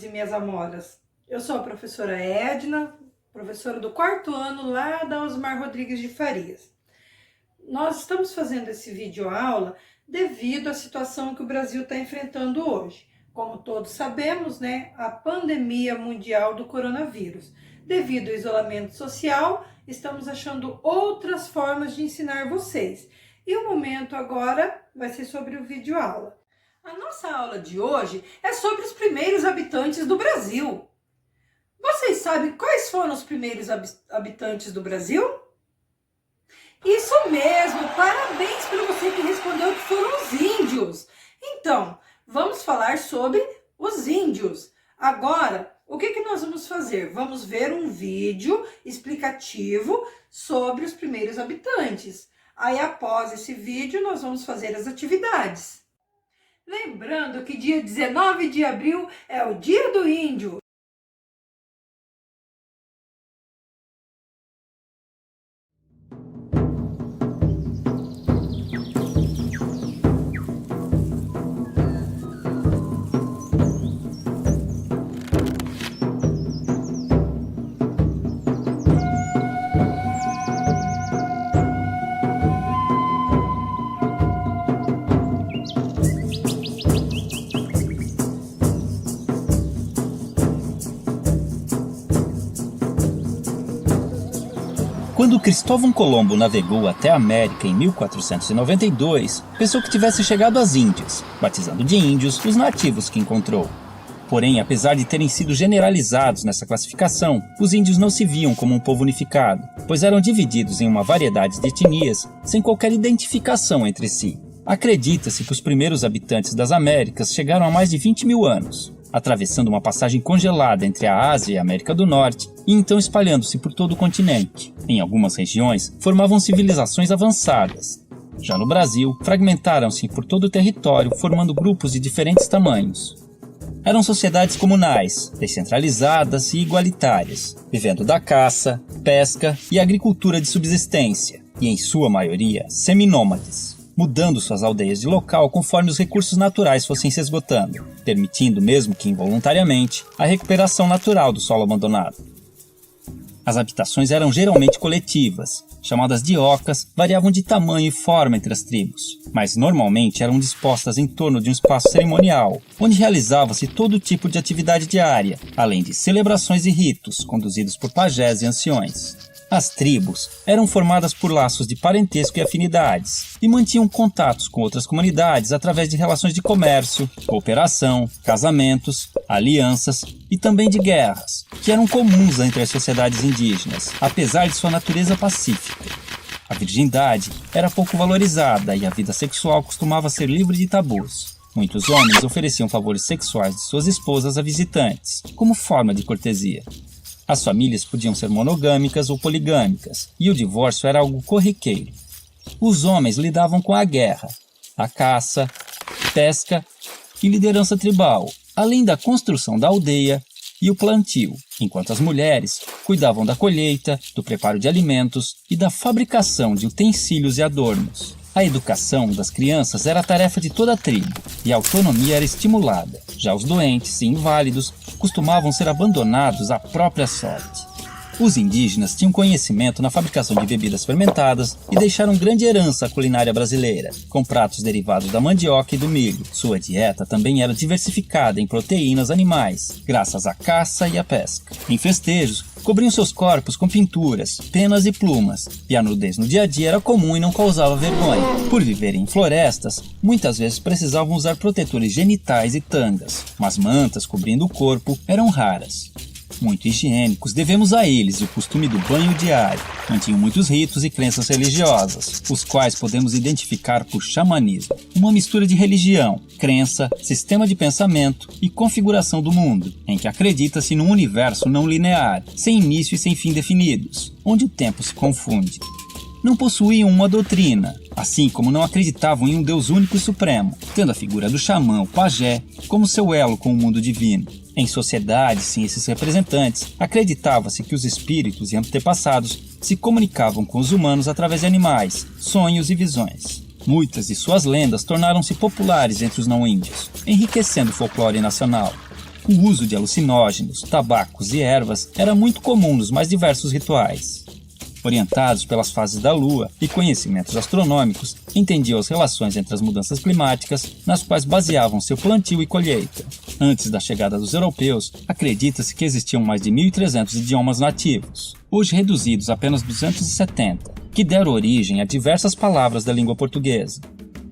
e minhas amoras. Eu sou a professora Edna, professora do 4º ano lá da Osmar Rodrigues de Farias. Nós estamos fazendo esse vídeo-aula devido à situação que o Brasil está enfrentando hoje. Como todos sabemos, a pandemia mundial do coronavírus. Devido ao isolamento social, estamos achando outras formas de ensinar vocês. E o momento agora vai ser sobre o vídeo-aula. A nossa aula de hoje é sobre os primeiros habitantes do Brasil. Vocês sabem quais foram os primeiros habitantes do Brasil? Isso mesmo! Parabéns para você que respondeu que foram os índios. Então, vamos falar sobre os índios. Agora, o que nós vamos fazer? Vamos ver um vídeo explicativo sobre os primeiros habitantes. Aí, após esse vídeo, nós vamos fazer as atividades. Lembrando que dia 19 de abril é o Dia do Índio. Quando Cristóvão Colombo navegou até a América em 1492, pensou que tivesse chegado às Índias, batizando de índios os nativos que encontrou. Porém, apesar de terem sido generalizados nessa classificação, os índios não se viam como um povo unificado, pois eram divididos em uma variedade de etnias sem qualquer identificação entre si. Acredita-se que os primeiros habitantes das Américas chegaram há mais de 20 mil anos, atravessando uma passagem congelada entre a Ásia e a América do Norte, e então espalhando-se por todo o continente. Em algumas regiões, formavam civilizações avançadas. Já no Brasil, fragmentaram-se por todo o território, formando grupos de diferentes tamanhos. Eram sociedades comunais, descentralizadas e igualitárias, vivendo da caça, pesca e agricultura de subsistência, e em sua maioria, seminômades, mudando suas aldeias de local conforme os recursos naturais fossem se esgotando, permitindo, mesmo que involuntariamente, a recuperação natural do solo abandonado. As habitações eram geralmente coletivas, chamadas de ocas, variavam de tamanho e forma entre as tribos, mas normalmente eram dispostas em torno de um espaço cerimonial, onde realizava-se todo tipo de atividade diária, além de celebrações e ritos conduzidos por pajés e anciões. As tribos eram formadas por laços de parentesco e afinidades, e mantinham contatos com outras comunidades através de relações de comércio, cooperação, casamentos, alianças e também de guerras, que eram comuns entre as sociedades indígenas, apesar de sua natureza pacífica. A virgindade era pouco valorizada e a vida sexual costumava ser livre de tabus. Muitos homens ofereciam favores sexuais de suas esposas a visitantes, como forma de cortesia. As famílias podiam ser monogâmicas ou poligâmicas, e o divórcio era algo corriqueiro. Os homens lidavam com a guerra, a caça, pesca e liderança tribal, além da construção da aldeia e o plantio, enquanto as mulheres cuidavam da colheita, do preparo de alimentos e da fabricação de utensílios e adornos. A educação das crianças era a tarefa de toda a tribo, e a autonomia era estimulada. Já os doentes e inválidos costumavam ser abandonados à própria sorte. Os indígenas tinham conhecimento na fabricação de bebidas fermentadas e deixaram grande herança à culinária brasileira, com pratos derivados da mandioca e do milho. Sua dieta também era diversificada em proteínas animais, graças à caça e à pesca. Em festejos, cobriam seus corpos com pinturas, penas e plumas, e a nudez no dia a dia era comum e não causava vergonha. Por viverem em florestas, muitas vezes precisavam usar protetores genitais e tangas, mas mantas cobrindo o corpo eram raras. Muito higiênicos, devemos a eles o costume do banho diário. Mantinham muitos ritos e crenças religiosas, os quais podemos identificar por xamanismo, uma mistura de religião, crença, sistema de pensamento e configuração do mundo, em que acredita-se num universo não linear, sem início e sem fim definidos, onde o tempo se confunde. Não possuíam uma doutrina, assim como não acreditavam em um Deus único e supremo, tendo a figura do xamã, o pajé, como seu elo com o mundo divino. Em sociedades sem esses representantes, acreditava-se que os espíritos e antepassados se comunicavam com os humanos através de animais, sonhos e visões. Muitas de suas lendas tornaram-se populares entre os não-índios, enriquecendo o folclore nacional. O uso de alucinógenos, tabacos e ervas era muito comum nos mais diversos rituais. Orientados pelas fases da lua e conhecimentos astronômicos, entendiam as relações entre as mudanças climáticas, nas quais baseavam seu plantio e colheita. Antes da chegada dos europeus, acredita-se que existiam mais de 1.300 idiomas nativos, hoje reduzidos a apenas 270, que deram origem a diversas palavras da língua portuguesa.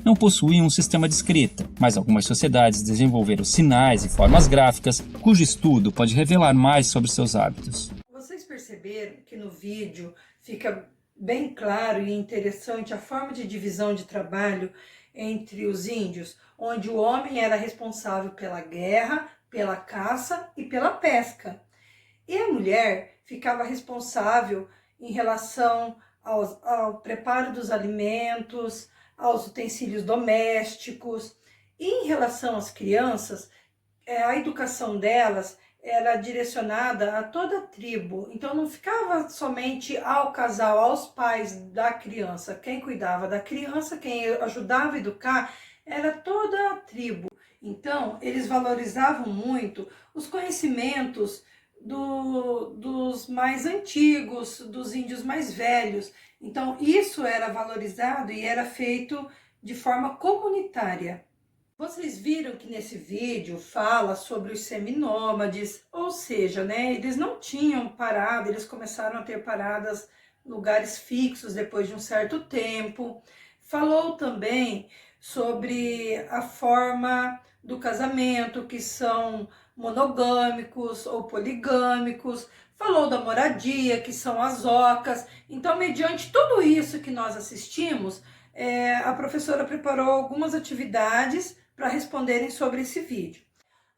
Não possuíam um sistema de escrita, mas algumas sociedades desenvolveram sinais e formas gráficas, cujo estudo pode revelar mais sobre seus hábitos. Vocês perceberam que no vídeo fica bem claro e interessante a forma de divisão de trabalho entre os índios, onde o homem era responsável pela guerra, pela caça e pela pesca. E a mulher ficava responsável em relação ao preparo dos alimentos, aos utensílios domésticos. E em relação às crianças, a educação delas era direcionada a toda a tribo, então não ficava somente ao casal, aos pais da criança. Quem cuidava da criança, quem ajudava a educar, era toda a tribo. Então, eles valorizavam muito os conhecimentos dos mais antigos, dos índios mais velhos. Então, isso era valorizado e era feito de forma comunitária. Vocês viram que nesse vídeo fala sobre os seminômades, ou seja, eles não tinham parada, eles começaram a ter paradas em lugares fixos depois de um certo tempo. Falou também sobre a forma do casamento, que são monogâmicos ou poligâmicos. Falou da moradia, que são as ocas. Então, mediante tudo isso que nós assistimos, a professora preparou algumas atividades para responderem sobre esse vídeo.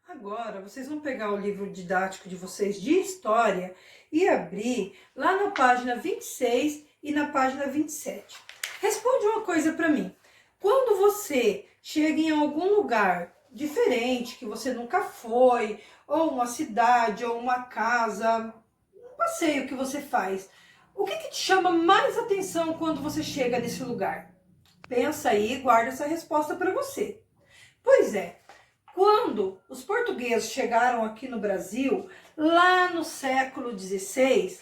Agora, vocês vão pegar o livro didático de vocês de história e abrir lá na página 26 e na página 27. Responde uma coisa para mim. Quando você chega em algum lugar diferente, que você nunca foi, ou uma cidade, ou uma casa, um passeio que você faz, o que te chama mais atenção quando você chega nesse lugar? Pensa aí e guarda essa resposta para você. Pois é, quando os portugueses chegaram aqui no Brasil, lá no século XVI,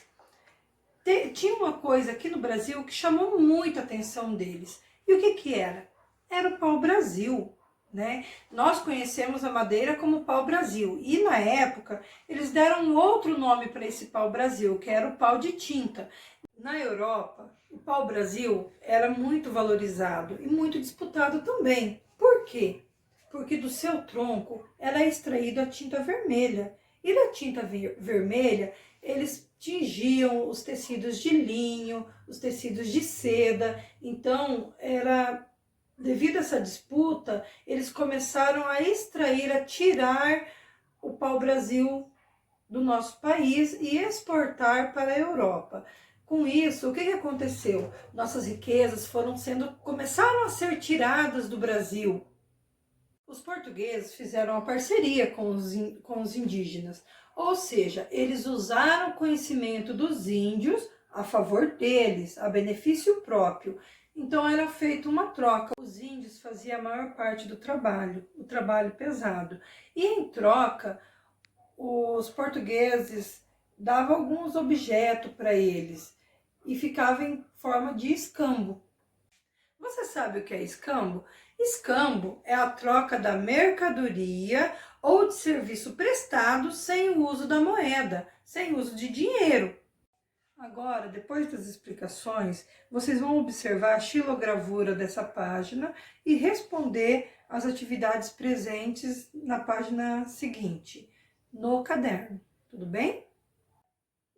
tinha uma coisa aqui no Brasil que chamou muito a atenção deles. E o que era? Era o pau-brasil, Nós conhecemos a madeira como pau-brasil. E na época, eles deram um outro nome para esse pau-brasil, que era o pau de tinta. Na Europa, o pau-brasil era muito valorizado e muito disputado também. Por quê? Porque do seu tronco era extraída a tinta vermelha. E na tinta vermelha, eles tingiam os tecidos de linho, os tecidos de seda. Então, devido a essa disputa, eles começaram a extrair, a tirar o pau-brasil do nosso país e exportar para a Europa. Com isso, o que aconteceu? Nossas riquezas começaram a ser tiradas do Brasil. Os portugueses fizeram uma parceria com os indígenas, ou seja, eles usaram o conhecimento dos índios a favor deles, a benefício próprio. Então era feita uma troca. Os índios faziam a maior parte do trabalho, o trabalho pesado. E em troca, os portugueses davam alguns objetos para eles e ficava em forma de escambo. Você sabe o que é escambo? Escambo é a troca da mercadoria ou de serviço prestado sem o uso da moeda, sem o uso de dinheiro. Agora, depois das explicações, vocês vão observar a xilogravura dessa página e responder às atividades presentes na página seguinte, no caderno. Tudo bem?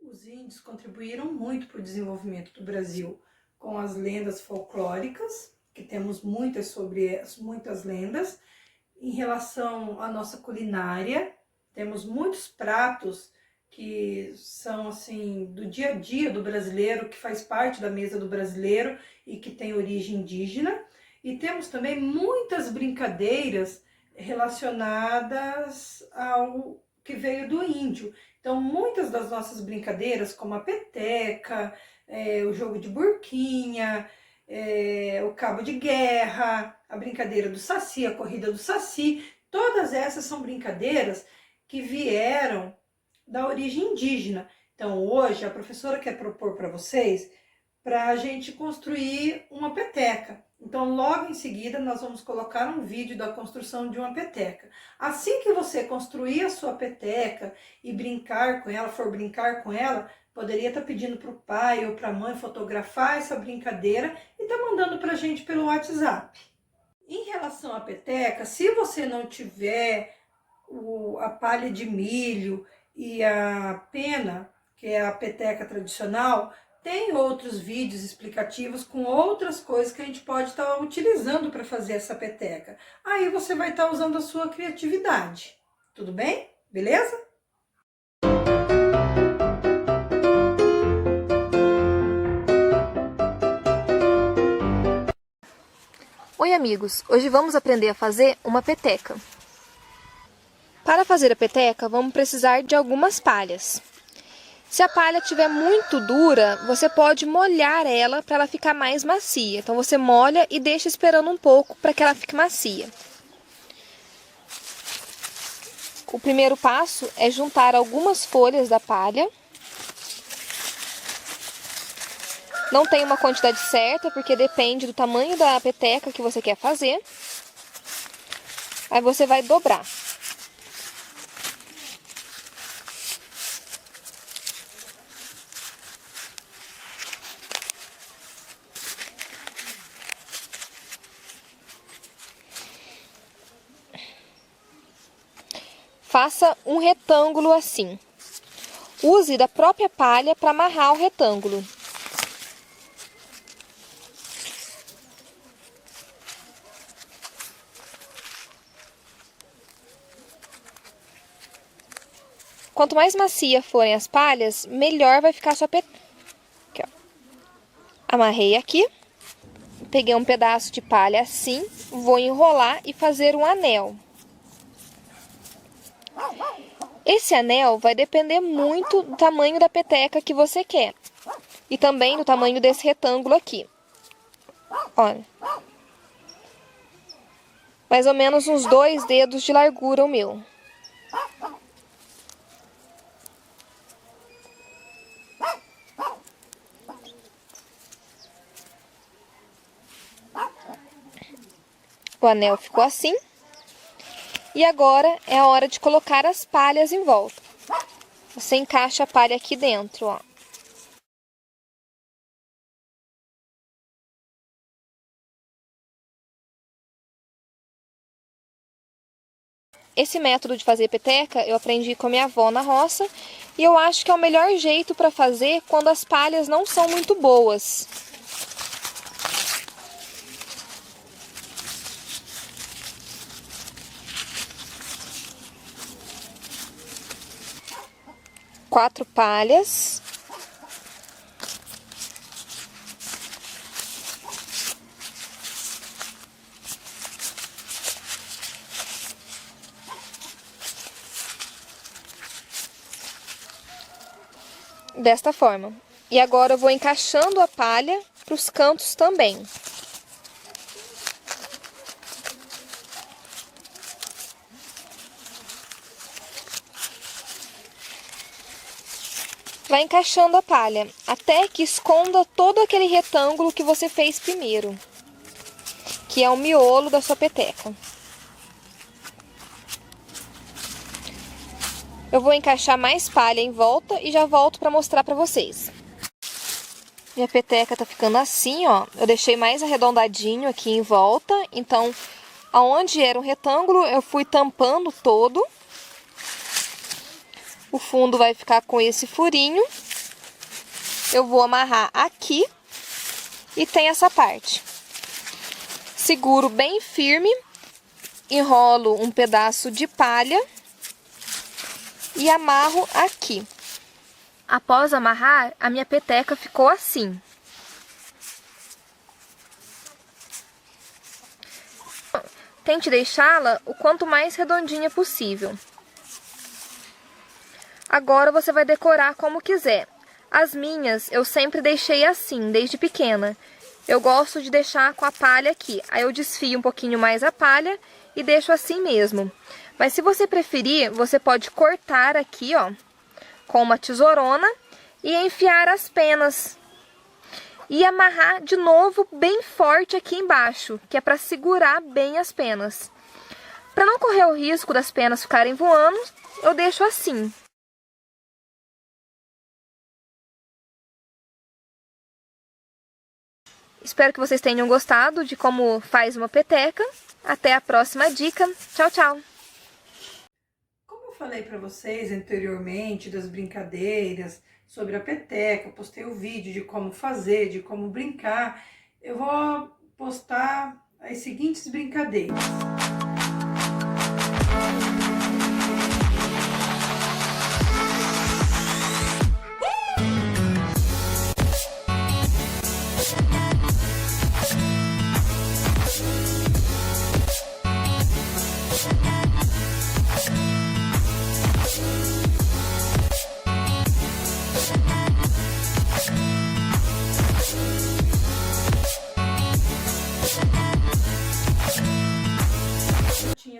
Os índios contribuíram muito para o desenvolvimento do Brasil com as lendas folclóricas, que temos muitas lendas. Em relação à nossa culinária, temos muitos pratos que são assim do dia a dia do brasileiro, que faz parte da mesa do brasileiro e que tem origem indígena. E temos também muitas brincadeiras relacionadas ao que veio do índio. Então, muitas das nossas brincadeiras, como a peteca, o jogo de burquinha, o cabo de guerra, a brincadeira do saci, a corrida do saci, todas essas são brincadeiras que vieram da origem indígena. Então, hoje, a professora quer propor para vocês para a gente construir uma peteca. Então, logo em seguida, nós vamos colocar um vídeo da construção de uma peteca. Assim que você construir a sua peteca e brincar com ela, for brincar com ela, poderia estar pedindo para o pai ou para a mãe fotografar essa brincadeira e tá mandando para a gente pelo WhatsApp. Em relação à peteca, se você não tiver a palha de milho e a pena, que é a peteca tradicional, tem outros vídeos explicativos com outras coisas que a gente pode estar utilizando para fazer essa peteca. Aí você vai estar usando a sua criatividade. Tudo bem? Beleza? Oi amigos, hoje vamos aprender a fazer uma peteca. Para fazer a peteca, vamos precisar de algumas palhas. Se a palha estiver muito dura, você pode molhar ela para ela ficar mais macia. Então você molha e deixa esperando um pouco para que ela fique macia. O primeiro passo é juntar algumas folhas da palha. Não tem uma quantidade certa, porque depende do tamanho da peteca que você quer fazer. Aí você vai dobrar. Faça um retângulo assim. Use da própria palha para amarrar o retângulo. Quanto mais macia forem as palhas, melhor vai ficar a sua peteca. Aqui, ó. Amarrei aqui. Peguei um pedaço de palha assim, vou enrolar e fazer um anel. Esse anel vai depender muito do tamanho da peteca que você quer. E também do tamanho desse retângulo aqui. Olha. Mais ou menos uns 2 dedos de largura o meu. O anel ficou assim. E agora é a hora de colocar as palhas em volta. Você encaixa a palha aqui dentro, ó. Esse método de fazer peteca eu aprendi com a minha avó na roça. E eu acho que é o melhor jeito para fazer quando as palhas não são muito boas. Quatro palhas. Desta forma. E agora eu vou encaixando a palha para os cantos também. Vai encaixando a palha, até que esconda todo aquele retângulo que você fez primeiro, que é o miolo da sua peteca. Eu vou encaixar mais palha em volta e já volto para mostrar para vocês. Minha peteca tá ficando assim, ó. Eu deixei mais arredondadinho aqui em volta, então, aonde era um retângulo, eu fui tampando todo. O fundo vai ficar com esse furinho. Eu vou amarrar aqui e tem essa parte. Seguro bem firme, enrolo um pedaço de palha e amarro aqui. Após amarrar, a minha peteca ficou assim. Tente deixá-la o quanto mais redondinha possível. Agora você vai decorar como quiser. As minhas eu sempre deixei assim, desde pequena. Eu gosto de deixar com a palha aqui. Aí eu desfio um pouquinho mais a palha e deixo assim mesmo. Mas se você preferir, você pode cortar aqui, ó, com uma tesourona e enfiar as penas. E amarrar de novo bem forte aqui embaixo, que é para segurar bem as penas. Para não correr o risco das penas ficarem voando, eu deixo assim. Espero que vocês tenham gostado de como faz uma peteca. Até a próxima dica. Tchau, tchau! Como eu falei para vocês anteriormente das brincadeiras sobre a peteca, postei o vídeo de como fazer, de como brincar, eu vou postar as seguintes brincadeiras.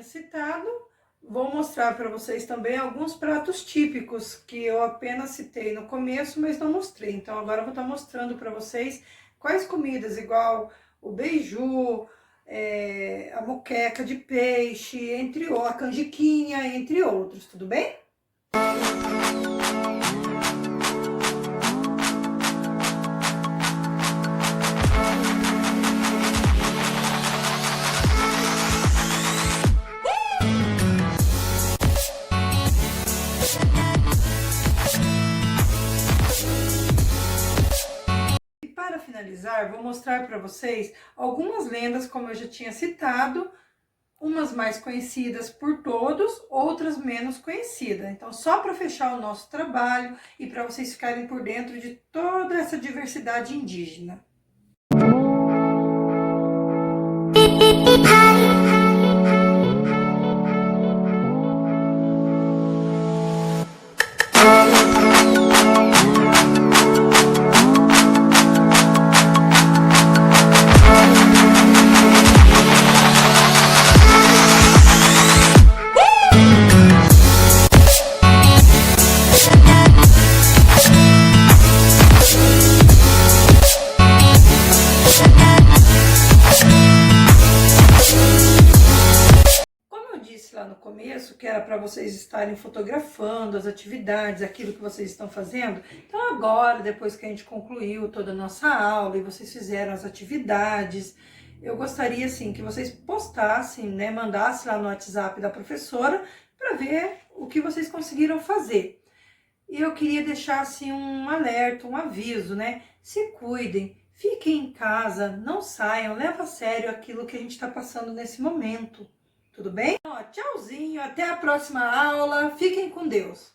Citado, vou mostrar para vocês também alguns pratos típicos que eu apenas citei no começo, mas não mostrei. Então agora eu vou estar mostrando para vocês quais comidas, igual o beiju, a moqueca de peixe, a canjiquinha, entre outros, tudo bem? Finalizar, vou mostrar para vocês algumas lendas, como eu já tinha citado, umas mais conhecidas por todos, outras menos conhecidas. Então, só para fechar o nosso trabalho e para vocês ficarem por dentro de toda essa diversidade indígena. Lá no começo, que era para vocês estarem fotografando as atividades, aquilo que vocês estão fazendo. Então agora, depois que a gente concluiu toda a nossa aula e vocês fizeram as atividades, eu gostaria assim que vocês postassem, né, mandassem lá no WhatsApp da professora para ver o que vocês conseguiram fazer. E eu queria deixar assim um alerta, um aviso, né? Se cuidem, fiquem em casa, não saiam, leva a sério aquilo que a gente está passando nesse momento. Tudo bem? Tchauzinho, até a próxima aula. Fiquem com Deus.